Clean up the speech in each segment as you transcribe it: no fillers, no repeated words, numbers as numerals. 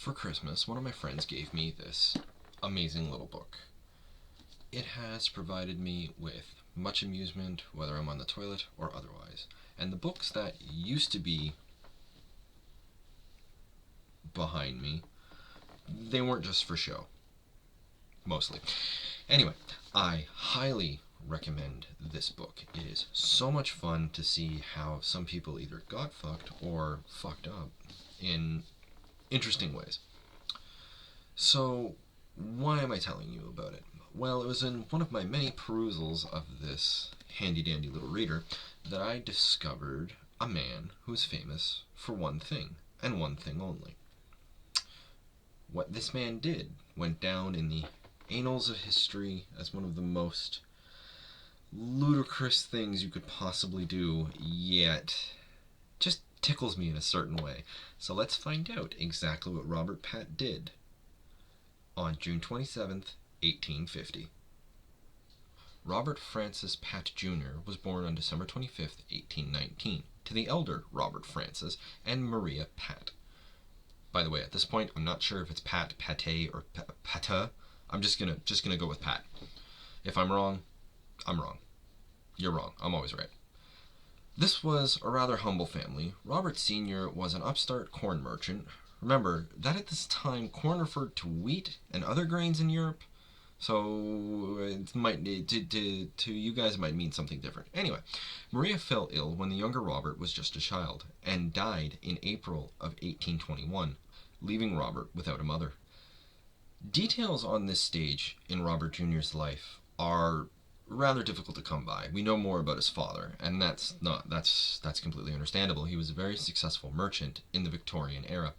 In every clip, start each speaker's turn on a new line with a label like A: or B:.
A: for Christmas, one of my friends gave me this amazing little book. It has provided me with much amusement, whether I'm on the toilet or otherwise. And the books that used to be behind me, they weren't just for show. Mostly. Anyway, I highly recommend this book. It is so much fun to see how some people either got fucked or fucked up in interesting ways. So, why am I telling you about it? Well, it was in one of my many perusals of this handy-dandy little reader that I discovered a man who is famous for one thing, and one thing only. What this man did went down in the annals of history as one of the most ludicrous things you could possibly do, yet just tickles me in a certain way. So let's find out exactly what Robert Pate did on June 27th, 1850. Robert Francis Pate Jr. was born on December 25th, 1819, to the elder Robert Francis and Maria Pate. By the way, at this point, I'm not sure if it's Pat, Pate, or Pata. I'm just gonna go with Pat. If I'm wrong, I'm wrong. You're wrong. I'm always right. This was a rather humble family. Robert Sr. was an upstart corn merchant. Remember that at this time, corn referred to wheat and other grains in Europe, so it might to you guys it might mean something different. Anyway, Maria fell ill when the younger Robert was just a child and died in April of 1821, leaving Robert without a mother. Details on this stage in Robert Jr.'s life are rather difficult to come by. We know more about his father, and that's completely understandable. He was a very successful merchant in the Victorian era.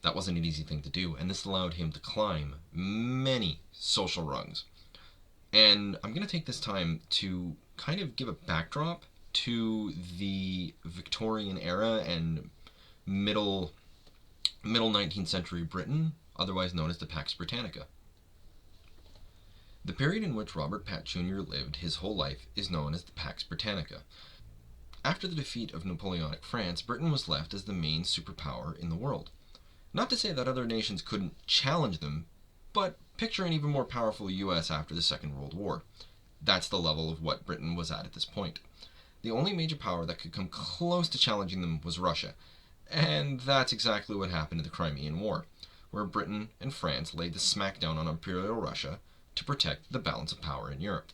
A: That wasn't an easy thing to do, and this allowed him to climb many social rungs. And I'm going to take this time to kind of give a backdrop to the Victorian era and middle 19th century Britain, otherwise known as the Pax Britannica. The period in which Robert Pate Jr. lived his whole life is known as the Pax Britannica. After the defeat of Napoleonic France, Britain was left as the main superpower in the world. Not to say that other nations couldn't challenge them, but picture an even more powerful US after the Second World War. That's the level of what Britain was at this point. The only major power that could come close to challenging them was Russia, and that's exactly what happened in the Crimean War, where Britain and France laid the smackdown on Imperial Russia to protect the balance of power in Europe.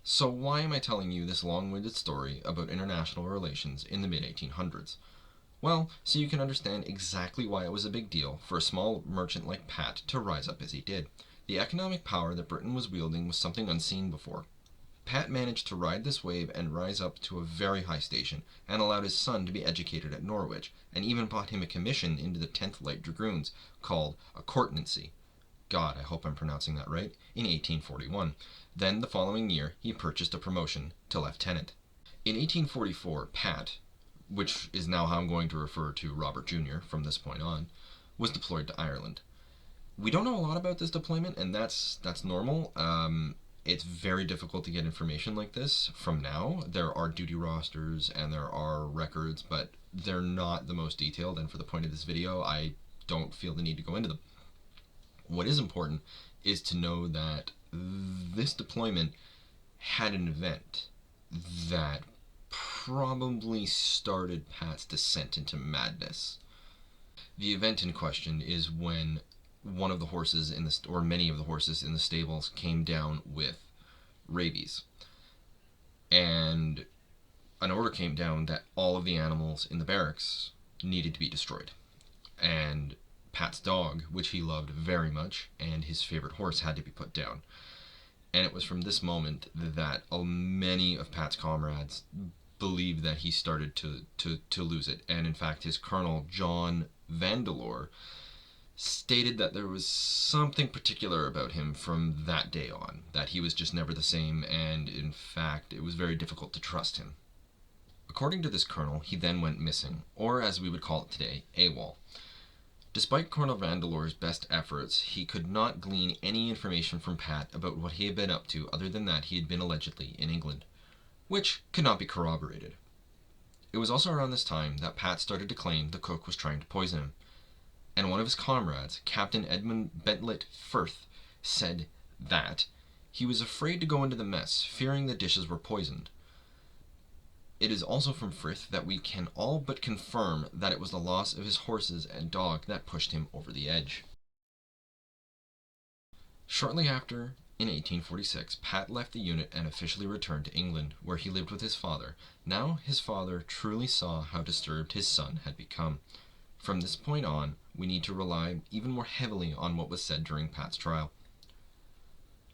A: So why am I telling you this long-winded story about international relations in the mid-1800s? Well, so you can understand exactly why it was a big deal for a small merchant like Pat to rise up as he did. The economic power that Britain was wielding was something unseen before. Pat managed to ride this wave and rise up to a very high station, and allowed his son to be educated at Norwich, and even bought him a commission into the 10th Light Dragoons, called a courtenancy. God, I hope I'm pronouncing that right, in 1841. Then, the following year, he purchased a promotion to lieutenant. In 1844, Pat, which is now how I'm going to refer to Robert Jr. from this point on, was deployed to Ireland. We don't know a lot about this deployment, and that's normal. It's very difficult to get information like this from now. There are duty rosters and there are records, but they're not the most detailed, and for the point of this video, I don't feel the need to go into them. What is important is to know that this deployment had an event that probably started Pat's descent into madness. The event in question is when one of the horses or many of the horses in the stables came down with rabies. And an order came down that all of the animals in the barracks needed to be destroyed. And Pat's dog, which he loved very much, and his favorite horse had to be put down. And it was from this moment that many of Pat's comrades believed that he started to lose it. And in fact, his colonel, John Vandeleur, stated that there was something particular about him from that day on, that he was just never the same, and in fact, it was very difficult to trust him. According to this colonel, he then went missing, or as we would call it today, AWOL. Despite Colonel Vandeleur's best efforts, he could not glean any information from Pat about what he had been up to other than that he had been allegedly in England, which could not be corroborated. It was also around this time that Pat started to claim the cook was trying to poison him, and one of his comrades, Captain Edmund Bentlett Firth, said that he was afraid to go into the mess, fearing the dishes were poisoned. It is also from Frith that we can all but confirm that it was the loss of his horses and dog that pushed him over the edge. Shortly after, in 1846, Pat left the unit and officially returned to England, where he lived with his father. Now his father truly saw how disturbed his son had become. From this point on, we need to rely even more heavily on what was said during Pat's trial.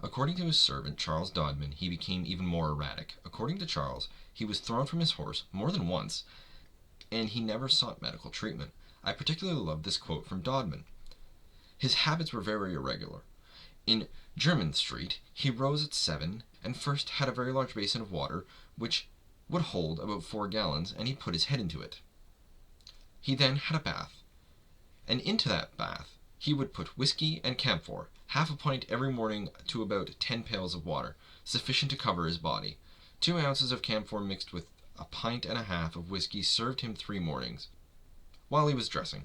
A: According to his servant, Charles Dodman, he became even more erratic. According to Charles, he was thrown from his horse more than once, and he never sought medical treatment. I particularly love this quote from Dodman. His habits were very irregular. In Jermyn Street, he rose at 7 and first had a very large basin of water, which would hold about 4 gallons, and he put his head into it. He then had a bath, and into that bath he would put whiskey and camphor, half a pint every morning to about 10 pails of water, sufficient to cover his body. 2 ounces of camphor mixed with a pint and a half of whiskey served him 3 mornings. While he was dressing,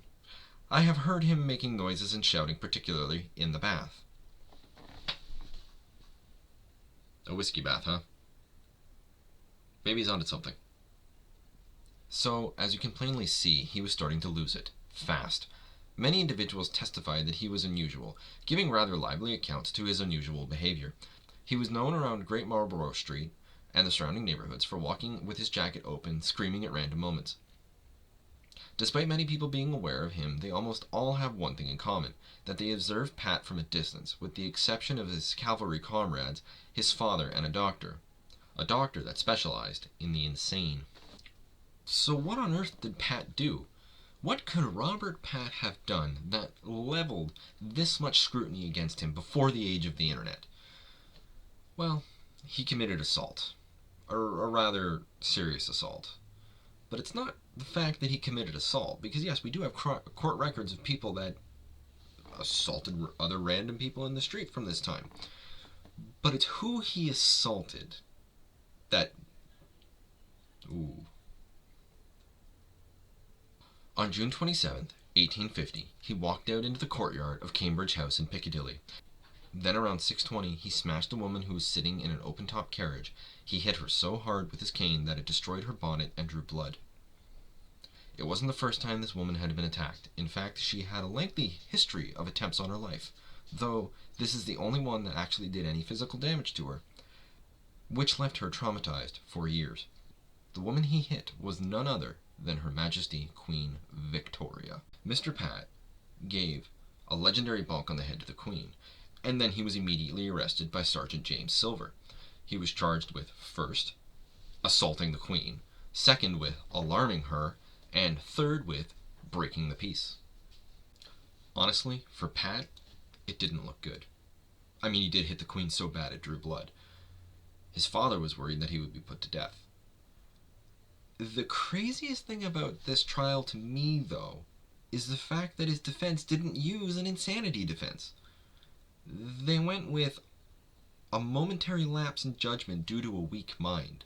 A: I have heard him making noises and shouting, particularly in the bath. A whiskey bath, huh? Maybe he's onto something. So, as you can plainly see, he was starting to lose it, fast. Many individuals testified that he was unusual, giving rather lively accounts to his unusual behavior. He was known around Great Marlborough Street and the surrounding neighborhoods for walking with his jacket open, screaming at random moments. Despite many people being aware of him, they almost all have one thing in common, that they observed Pat from a distance, with the exception of his cavalry comrades, his father, and a doctor that specialized in the insane. So what on earth did Pat do? What could Robert Pat have done that leveled this much scrutiny against him before the age of the internet? Well, he committed assault, or a rather serious assault. But it's not the fact that he committed assault, because yes, we do have court records of people that assaulted other random people in the street from this time. But it's who he assaulted that... Ooh. On June 27th, 1850, he walked out into the courtyard of Cambridge House in Piccadilly. Then around 6:20, he smashed a woman who was sitting in an open-top carriage. He hit her so hard with his cane that it destroyed her bonnet and drew blood. It wasn't the first time this woman had been attacked. In fact, she had a lengthy history of attempts on her life, though this is the only one that actually did any physical damage to her, which left her traumatized for years. The woman he hit was none other than Her Majesty Queen Victoria. Mr. Pat gave a legendary bonk on the head to the Queen, and then he was immediately arrested by Sergeant James Silver. He was charged with, first, assaulting the Queen, second with alarming her, and third with breaking the peace. Honestly, for Pat, it didn't look good. I mean, he did hit the Queen so bad it drew blood. His father was worried that he would be put to death. The craziest thing about this trial to me, though, is the fact that his defense didn't use an insanity defense. They went with a momentary lapse in judgment due to a weak mind.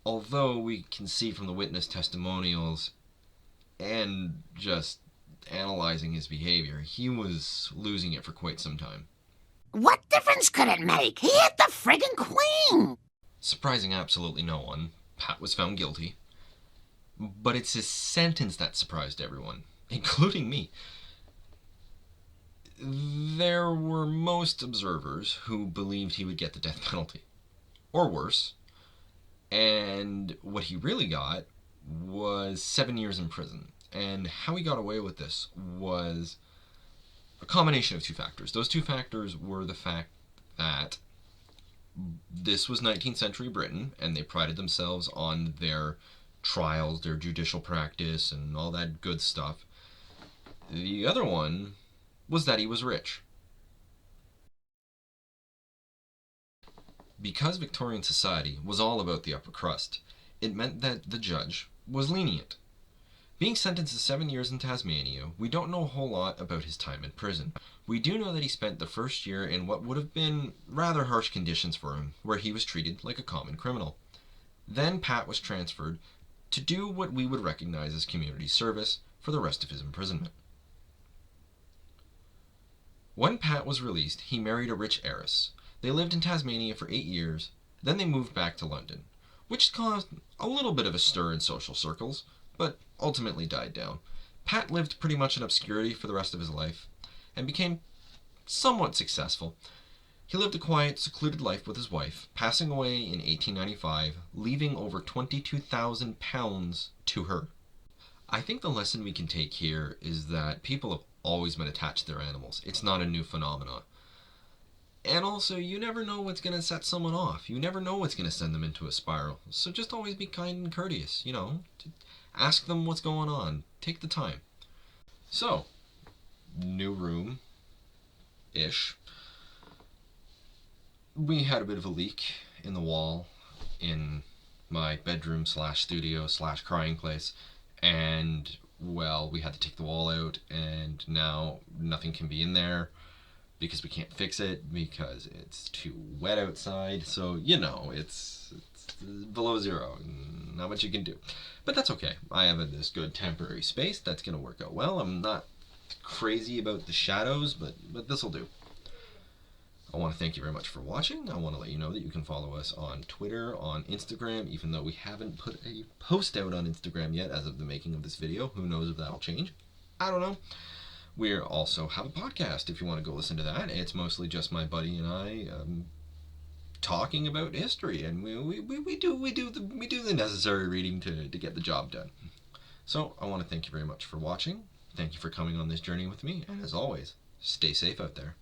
A: Although we can see from the witness testimonials and just analyzing his behavior, he was losing it for quite some time.
B: What difference could it make? He hit the friggin' Queen!
A: Surprising absolutely no one, Pat was found guilty. But it's his sentence that surprised everyone, including me. There were most observers who believed he would get the death penalty, or worse, and what he really got was 7 years in prison. And how he got away with this was a combination of 2 factors. Those 2 factors were the fact that this was 19th century Britain, and they prided themselves on their trials, their judicial practice, and all that good stuff. The other one was that he was rich. Because Victorian society was all about the upper crust, it meant that the judge was lenient. Being sentenced to 7 years in Tasmania, we don't know a whole lot about his time in prison. We do know that he spent the first year in what would have been rather harsh conditions for him, where he was treated like a common criminal. Then Pat was transferred to do what we would recognize as community service, for the rest of his imprisonment. When Pat was released, he married a rich heiress. They lived in Tasmania for 8 years, then they moved back to London, which caused a little bit of a stir in social circles, but ultimately died down. Pat lived pretty much in obscurity for the rest of his life, and became somewhat successful. He lived a quiet, secluded life with his wife, passing away in 1895, leaving over £22,000 to her. I think the lesson we can take here is that people have always been attached to their animals. It's not a new phenomenon. And also, you never know what's going to set someone off. You never know what's going to send them into a spiral. So just always be kind and courteous, Ask them what's going on. Take the time. So, new room-ish. We had a bit of a leak in the wall in my bedroom / studio / crying place. And, well, we had to take the wall out, and now nothing can be in there because we can't fix it because it's too wet outside. So, it's below zero. Not much you can do. But that's okay. I have this good temporary space that's going to work out well. I'm not crazy about the shadows, but this will do. I want to thank you very much for watching. I want to let you know that you can follow us on Twitter, on Instagram, even though we haven't put a post out on Instagram yet as of the making of this video. Who knows if that'll change? I don't know. We also have a podcast if you want to go listen to that. It's mostly just my buddy and I talking about history, and we do the necessary reading to get the job done. So I want to thank you very much for watching. Thank you for coming on this journey with me, and as always, stay safe out there.